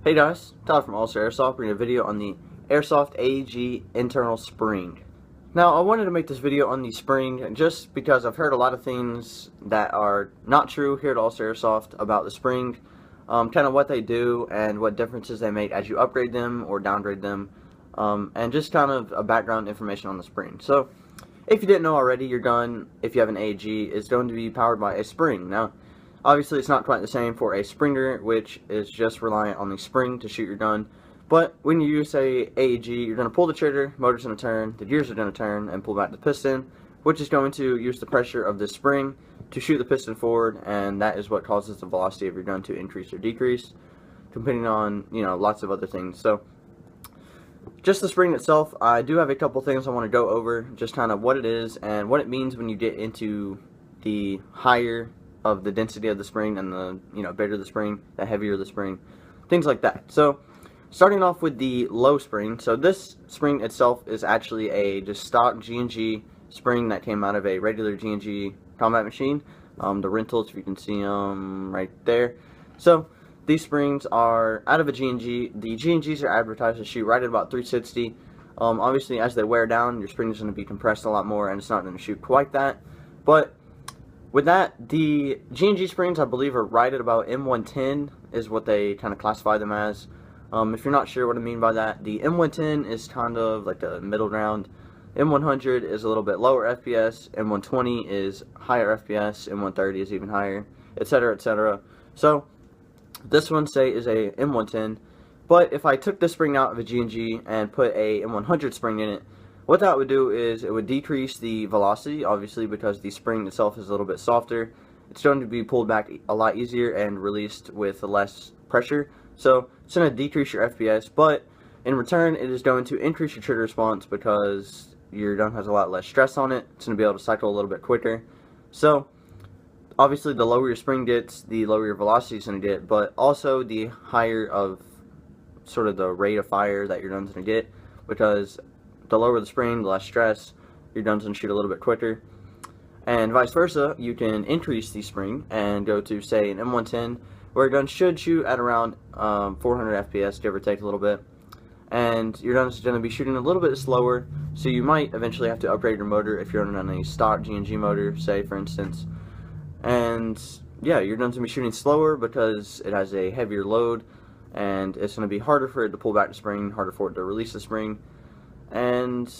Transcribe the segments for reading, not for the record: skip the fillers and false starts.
Hey guys, Todd from Airsoft, bringing a video on the Airsoft AEG internal spring. Now, I wanted to make this video on the spring just because I've heard a lot of things that are not true here at Airsoft about the spring, kind of what they do and what differences they make as you upgrade them or downgrade them, and just kind of a background information on the spring. So, if you didn't know already, your gun, if you have an AEG, is going to be powered by a spring. Now, obviously, it's not quite the same for a Springer, which is just reliant on the spring to shoot your gun. But when you use a AEG, you're going to pull the trigger, motor's going to turn, the gears are going to turn, and pull back the piston, which is going to use the pressure of the spring to shoot the piston forward, and that is what causes the velocity of your gun to increase or decrease, depending on, lots of other things. So, just the spring itself, I do have a couple things I want to go over, just kind of what it is and what it means when you get into the higher of the density of the spring and the bigger the spring, the heavier the spring, things like that. So starting off with the low spring, so this spring itself is actually a just stock G&G spring that came out of a regular G&G combat machine, the rentals, if you can see them right there. So these springs are out of a G&G. The G&Gs are advertised to shoot right at about 360. Obviously, as they wear down, your spring is going to be compressed a lot more, and it's not going to shoot quite that. But with that, the G&G springs, I believe, are right at about M110 is what they kind of classify them as. If you're not sure what I mean by that, the M110 is kind of like the middle ground. M100 is a little bit lower FPS, M120 is higher FPS, M130 is even higher, etc., etc. So this one, say, is a M110, but if I took this spring out of a G&G and put a M100 spring in it, what that would do is it would decrease the velocity, obviously, because the spring itself is a little bit softer. It's going to be pulled back a lot easier and released with less pressure. So it's going to decrease your FPS, but in return, it is going to increase your trigger response because your gun has a lot less stress on it. It's going to be able to cycle a little bit quicker. So obviously, the lower your spring gets, the lower your velocity is going to get, but also the higher of sort of the rate of fire that your gun's going to get, because the lower the spring, the less stress, your gun's going to shoot a little bit quicker. And vice versa, you can increase the spring and go to, say, an M110, where a gun should shoot at around 400 FPS, give or take a little bit. And your gun's going to be shooting a little bit slower, so you might eventually have to upgrade your motor if you're running on a stock G&G motor, say, for instance. And yeah, your gun's going to be shooting slower because it has a heavier load, and it's going to be harder for it to pull back the spring, harder for it to release the spring. And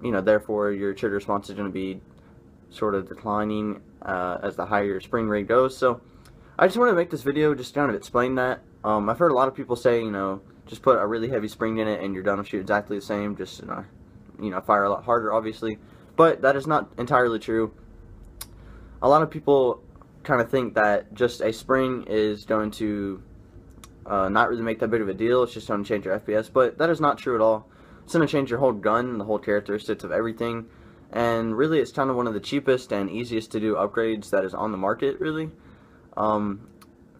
therefore your trigger response is going to be sort of declining as the higher your spring rate goes. So I just wanted to make this video just to kind of explain that. I've heard a lot of people say, just put a really heavy spring in it and your gun will shoot exactly the same, just fire a lot harder, obviously, but that is not entirely true. A lot of people kind of think that just a spring is going to not really make that big of a deal. It's just going to change your FPS, but that is not true at all. It's going to change your whole gun, the whole characteristics of everything, and really it's kind of one of the cheapest and easiest to do upgrades that is on the market, really.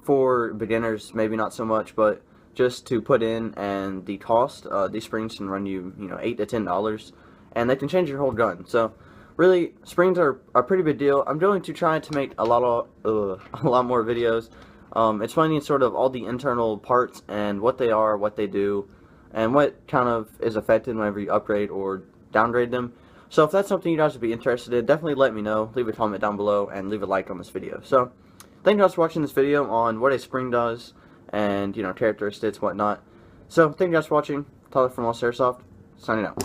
For beginners, maybe not so much, but just to put in, and the cost, these springs can run you, $8 to $10, and they can change your whole gun. So really, springs are a pretty big deal. I'm going to try to make a lot more videos, explaining sort of all the internal parts and what they are, what they do, and what kind of is affected whenever you upgrade or downgrade them. So if that's something you guys would be interested in, definitely let me know. Leave a comment down below and leave a like on this video. So thank you guys for watching this video on what a spring does and characteristics, whatnot. So thank you guys for watching. Tyler from Airsoft, signing out.